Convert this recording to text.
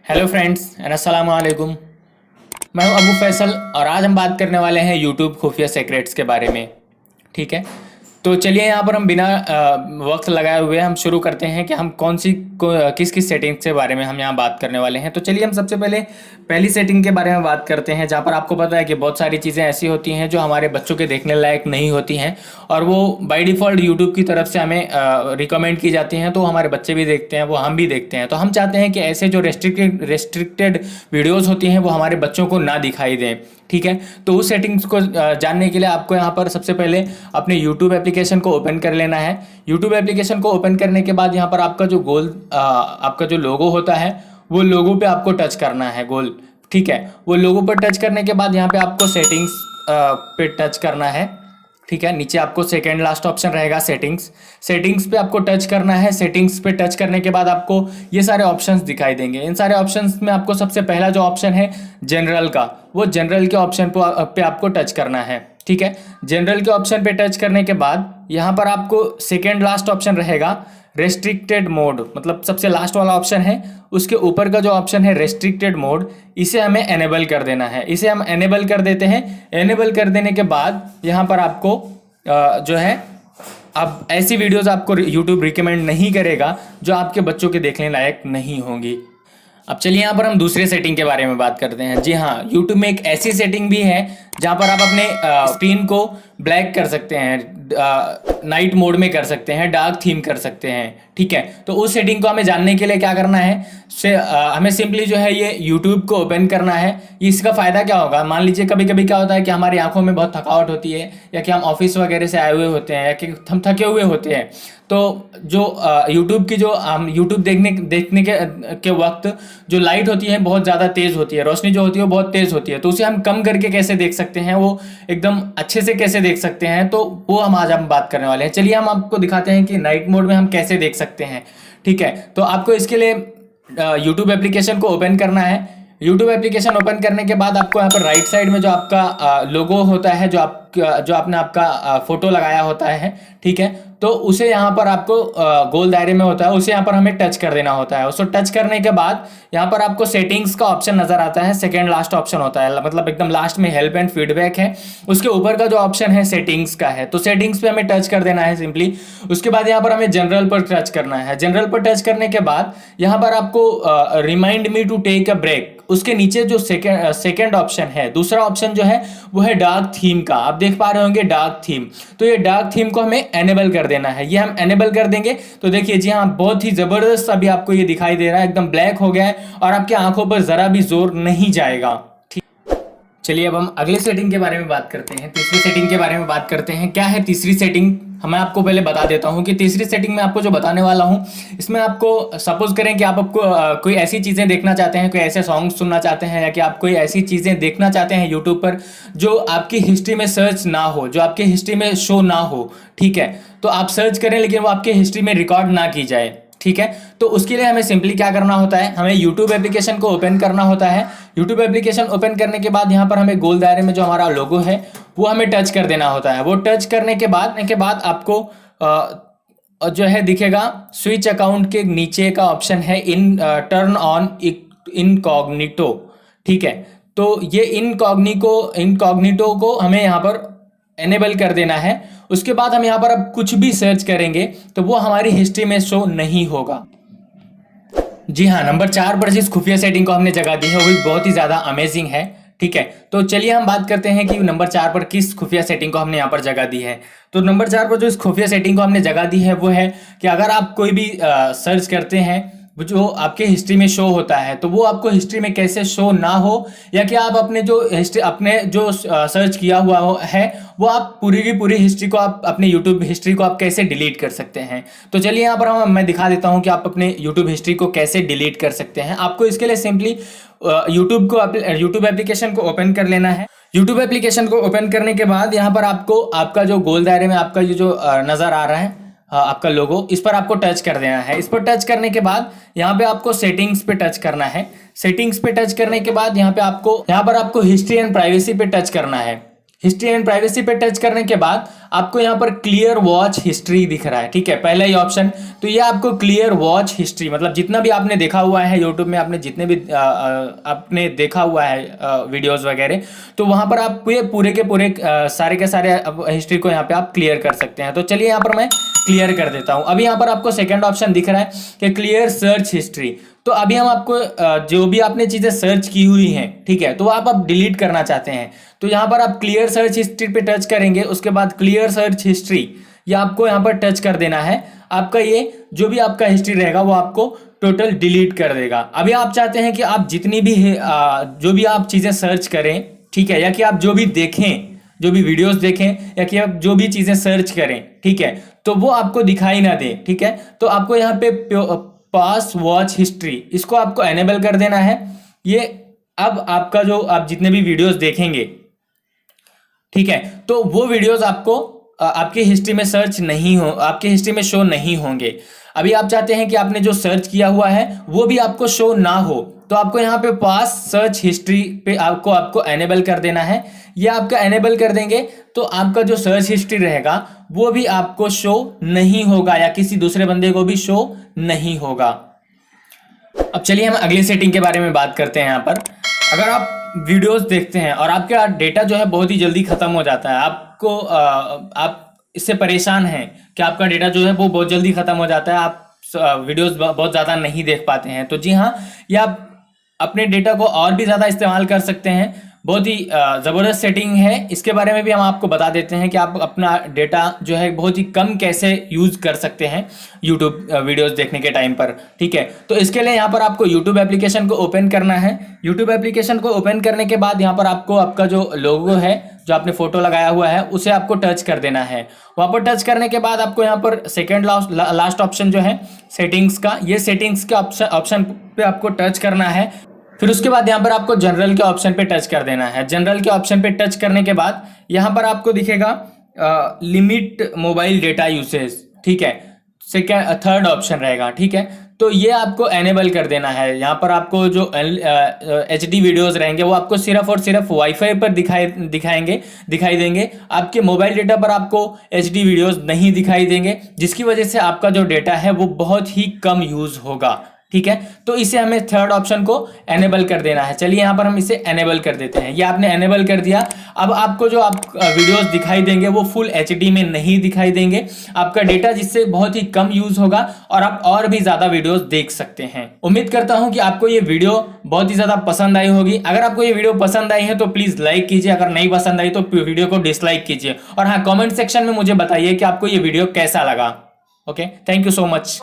Hello friends and अस्सलाम वालेकुम। मैं हूं अबू फैसल और आज हम बात करने वाले हैं यूट्यूब खुफिया सीक्रेट्स के बारे में। ठीक है, तो चलिए यहाँ पर हम बिना वक्त लगाए हुए हम शुरू करते हैं कि हम किस किस सेटिंग्स के बारे में हम यहाँ बात करने वाले हैं। तो चलिए हम सबसे पहले पहली सेटिंग के बारे में बात करते हैं, जहाँ पर आपको पता है कि बहुत सारी चीज़ें ऐसी होती हैं जो हमारे बच्चों के देखने लायक नहीं होती हैं और वो बाय डिफ़ॉल्ट यूट्यूब की तरफ से हमें रिकमेंड की जाती हैं, तो हमारे बच्चे भी देखते हैं, वो हम भी देखते हैं। तो हम चाहते हैं कि ऐसे जो रेस्ट्रिक्टेड वीडियोज़ होती हैं वो हमारे बच्चों को ना दिखाई दें। ठीक है, तो उस सेटिंग्स को जानने के लिए आपको यहाँ पर सबसे पहले अपने YouTube एप्लीकेशन को ओपन कर लेना है। YouTube एप्लीकेशन को ओपन करने के बाद यहाँ पर आपका जो लोगो होता है वो लोगो पे आपको टच करना है, गोल। ठीक है, वो लोगो पर टच करने के बाद यहाँ पे आपको सेटिंग्स पे टच करना है। ठीक है, नीचे आपको सेकेंड लास्ट ऑप्शन रहेगा सेटिंग्स पे आपको टच करना है। सेटिंग्स पे टच करने के बाद आपको ये सारे ऑप्शंस दिखाई देंगे। इन सारे ऑप्शंस में आपको सबसे पहला जो ऑप्शन है जनरल का, वो जनरल के ऑप्शन पे आपको टच करना है। ठीक है, जनरल के ऑप्शन पे टच करने के बाद यहाँ पर आपको सेकेंड लास्ट ऑप्शन रहेगा रेस्ट्रिक्टेड मोड, मतलब सबसे लास्ट वाला ऑप्शन है, उसके ऊपर का जो ऑप्शन है रेस्ट्रिक्टेड मोड, इसे हमें एनेबल कर देना है। इसे हम एनेबल कर देते हैं। एनेबल कर देने के बाद यहाँ पर आपको जो है अब ऐसी वीडियोस आपको यूट्यूब रिकमेंड नहीं करेगा जो आपके बच्चों के देखने लायक नहीं होंगी। अब चलिए यहाँ पर हम दूसरे सेटिंग के बारे में बात करते हैं। जी हाँ, YouTube में एक ऐसी सेटिंग भी है जहाँ पर आप अपने स्क्रीन को ब्लैक कर सकते हैं, नाइट मोड में कर सकते हैं, डार्क थीम कर सकते हैं। ठीक है, तो उस सेटिंग को हमें जानने के लिए क्या करना है, हमें सिंपली जो है ये YouTube को ओपन करना है। इसका फ़ायदा क्या होगा, मान लीजिए कभी कभी क्या होता है कि हमारी आंखों में बहुत थकावट होती है, या कि हम ऑफिस वगैरह से आए हुए होते हैं, या कि हम थके हुए होते हैं। तो जो यूट्यूब की जो हम यूट्यूब देखने के वक्त जो लाइट होती है बहुत ज़्यादा तेज़ होती है, रोशनी जो होती है वो बहुत तेज़ होती है, तो उसे हम कम करके कैसे देख सकते हैं, वो एकदम अच्छे से कैसे देख सकते हैं, तो वो आज हम बात करने वाले हैं। चलिए हम आपको दिखाते हैं कि नाइट मोड में हम कैसे देख सकते हैं। ठीक है, तो आपको इसके लिए यूट्यूब एप्लीकेशन को ओपन करना है। यूट्यूब एप्लीकेशन ओपन करने के बाद आपको यहाँ पर राइट साइड में जो आपका लोगो होता है, जो आपने आपका फोटो लगाया होता है, ठीक है, तो उसे यहाँ पर आपको गोल दायरे में होता है, उसे यहाँ पर हमें टच कर देना होता है। उसको टच करने के बाद यहाँ पर आपको सेटिंग्स का ऑप्शन नजर आता है, सेकेंड लास्ट ऑप्शन होता है, मतलब एकदम लास्ट में हेल्प एंड फीडबैक है, उसके ऊपर का जो ऑप्शन है सेटिंग्स का है, तो सेटिंग्स पे हमें टच कर देना है सिंपली। उसके बाद यहाँ पर हमें जनरल पर टच करना है। जनरल पर टच करने के बाद यहाँ पर आपको remind me to take a break, उसके नीचे जो सेकेंड ऑप्शन है, दूसरा ऑप्शन जो है वो है डार्क थीम का, आप देख पा रहे होंगे डार्क थीम, तो ये डार्क थीम को हमें एनेबल कर देना है। ये हम एनेबल कर देंगे तो देखिए जी हाँ, बहुत ही जबरदस्त अभी आपको ये दिखाई दे रहा है, एकदम ब्लैक हो गया है और आपकी आंखों पर जरा भी जोर नहीं जाएगा। चलिए अब हम अगले सेटिंग के बारे में बात करते हैं, तीसरी सेटिंग के बारे में बात करते हैं। क्या है तीसरी सेटिंग, मैं आपको पहले बता देता हूं कि तीसरी सेटिंग में आपको जो बताने वाला हूं, इसमें आपको सपोज करें कि आपको कोई ऐसी चीज़ें देखना चाहते हैं, कोई ऐसे सॉन्ग सुनना चाहते हैं, या कि आप कोई ऐसी चीज़ें देखना चाहते हैं यूट्यूब पर जो आपकी हिस्ट्री में सर्च ना हो, जो आपकी हिस्ट्री में शो ना हो। ठीक है, तो आप सर्च करें लेकिन वो आपकी हिस्ट्री में रिकॉर्ड ना की जाए। ठीक है, तो उसके लिए हमें सिंपली क्या करना होता है, हमें YouTube एप्लीकेशन को ओपन करना होता है। YouTube एप्लीकेशन ओपन करने के बाद यहाँ पर हमें गोल दायरे में जो हमारा लोगो है वो हमें टच कर देना होता है। वो टच करने के बाद आपको जो है दिखेगा स्विच अकाउंट के नीचे का ऑप्शन है इन टर्न ऑन इनकॉग्निटो। ठीक है, तो ये इनकॉग्निटो को हमें यहाँ पर एनेबल कर देना है। उसके बाद हम यहाँ पर अब कुछ भी सर्च करेंगे तो वो हमारी हिस्ट्री में शो नहीं होगा। जी हाँ, नंबर 4 पर जिस खुफिया सेटिंग को हमने जगह दी है वो भी बहुत ही ज़्यादा अमेजिंग है। ठीक है, तो चलिए हम बात करते हैं कि नंबर 4 पर किस खुफिया सेटिंग को हमने यहाँ पर जगह दी है। तो नंबर 4 पर जो इस खुफिया सेटिंग को हमने जगह दी है वो है कि अगर आप कोई भी सर्च करते हैं जो आपके हिस्ट्री में शो होता है, तो वो आपको हिस्ट्री में कैसे शो ना हो, या कि आप अपने जो सर्च किया हुआ है वो आप पूरी की पूरी हिस्ट्री को, आप अपने यूट्यूब हिस्ट्री को आप कैसे डिलीट कर सकते हैं। तो चलिए यहाँ पर मैं दिखा देता हूँ कि आप अपने यूट्यूब हिस्ट्री को कैसे डिलीट कर सकते हैं। आपको इसके लिए सिंपली यूट्यूब एप्लीकेशन को ओपन कर लेना है। यूट्यूब एप्लीकेशन को ओपन करने के बाद यहाँ पर आपको आपका जो गोल दायरे में आपका ये जो नज़र आ रहा है आपका लोगो, इस पर आपको टच कर देना है। इस पर टच करने के बाद यहाँ पे आपको सेटिंग्स पे टच करना है। सेटिंग्स पे टच करने के बाद यहाँ पर आपको हिस्ट्री एंड प्राइवेसी पे टच करना है। हिस्ट्री एंड प्राइवेसी पे टच करने के बाद आपको यहाँ पर क्लियर वॉच हिस्ट्री दिख रहा है, ठीक है, पहला ही ऑप्शन। तो ये आपको क्लियर वॉच हिस्ट्री, मतलब जितना भी आपने देखा हुआ है यूट्यूब में, आपने जितने भी आपने देखा हुआ है वीडियोस वगैरह, तो वहां पर आप ये पूरे के पूरे सारे के सारे हिस्ट्री को यहाँ पे आप क्लियर कर सकते हैं। तो चलिए यहाँ पर मैं क्लियर कर देता हूँ। अभी यहाँ पर आपको सेकेंड ऑप्शन दिख रहा है कि क्लियर सर्च हिस्ट्री। तो अभी हम आपको जो भी आपने चीजें सर्च की हुई हैं, ठीक है, तो आप डिलीट करना चाहते हैं, तो यहाँ पर आप क्लियर सर्च हिस्ट्री पे टच करेंगे। उसके बाद क्लियर सर्च हिस्ट्री ये आपको यहाँ पर टच कर देना है। आपका ये जो भी आपका हिस्ट्री रहेगा वो आपको टोटल डिलीट कर देगा। अभी आप चाहते हैं कि आप जितनी भी जो भी आप चीजें सर्च करें, ठीक है, या कि आप जो भी देखें, जो भी वीडियोस देखें, या कि आप जो भी चीजें सर्च करें, ठीक है, तो वो आपको दिखाई ना दे, ठीक है। तो आपको यहाँ पे पास वॉच हिस्ट्री, इसको आपको एनेबल कर देना है। ये अब आपका जो आप जितने भी वीडियोस देखेंगे, ठीक है, तो वो वीडियोस आपको आपकी हिस्ट्री में सर्च नहीं हो, आपकी हिस्ट्री में शो नहीं होंगे। अभी आप चाहते हैं कि आपने जो सर्च किया हुआ है वो भी आपको शो ना हो, तो आपको यहाँ पे पास सर्च हिस्ट्री पे आपको एनेबल कर देना है। ये आपका एनेबल कर देंगे तो आपका जो सर्च हिस्ट्री रहेगा वो भी आपको शो नहीं होगा, या किसी दूसरे बंदे को भी शो नहीं होगा। अब चलिए हम अगली सेटिंग के बारे में बात करते हैं। यहाँ पर अगर आप वीडियोस देखते हैं और आपका डेटा जो है बहुत ही जल्दी खत्म हो जाता है, आपको आप इससे परेशान हैं कि आपका डेटा जो है वो बहुत जल्दी खत्म हो जाता है, आप वीडियोस बहुत ज़्यादा नहीं देख पाते हैं, तो जी हाँ, ये आप अपने डेटा को और भी ज़्यादा इस्तेमाल कर सकते हैं। बहुत ही ज़बरदस्त सेटिंग है, इसके बारे में भी हम आपको बता देते हैं कि आप अपना डेटा जो है बहुत ही कम कैसे यूज़ कर सकते हैं यूट्यूब वीडियोस देखने के टाइम पर, ठीक है। तो इसके लिए यहाँ पर आपको यूट्यूब एप्लीकेशन को ओपन करना है। यूट्यूब एप्लीकेशन को ओपन करने के बाद यहाँ पर आपको आपका जो लोगो है, जो आपने फोटो लगाया हुआ है, उसे आपको टच कर देना है। वहाँ पर टच करने के बाद आपको यहाँ पर सेकेंड लास्ट ऑप्शन जो है सेटिंग्स का, ये सेटिंग्स के ऑप्शन पे आपको टच करना है। फिर उसके बाद यहाँ पर आपको जनरल के ऑप्शन पे टच कर देना है। जनरल के ऑप्शन पे टच करने के बाद यहाँ पर आपको दिखेगा लिमिट मोबाइल डेटा यूसेज, ठीक है, थर्ड ऑप्शन रहेगा, ठीक है। तो ये आपको एनेबल कर देना है। यहाँ पर आपको जो HD वीडियोस रहेंगे वो आपको सिर्फ और सिर्फ वाईफाई पर दिखाई देंगे। आपके मोबाइल डेटा पर आपको HD वीडियोस नहीं दिखाई देंगे, जिसकी वजह से आपका जो डेटा है वो बहुत ही कम यूज होगा, ठीक है। तो इसे हमें थर्ड ऑप्शन को एनेबल कर देना है। चलिए यहाँ पर हम इसे एनेबल कर देते हैं। ये आपने एनेबल कर दिया। अब आपको जो आप वीडियोस दिखाई देंगे वो फुल HD में नहीं दिखाई देंगे, आपका डेटा जिससे बहुत ही कम यूज होगा और आप और भी ज्यादा वीडियोस देख सकते हैं। उम्मीद करता हूं कि आपको ये वीडियो बहुत ही ज्यादा पसंद आई होगी। अगर आपको ये वीडियो पसंद आई है तो प्लीज लाइक कीजिए, अगर नहीं पसंद आई तो वीडियो को डिसलाइक कीजिए, और हाँ, कॉमेंट सेक्शन में मुझे बताइए कि आपको ये वीडियो कैसा लगा। Okay, thank you so much.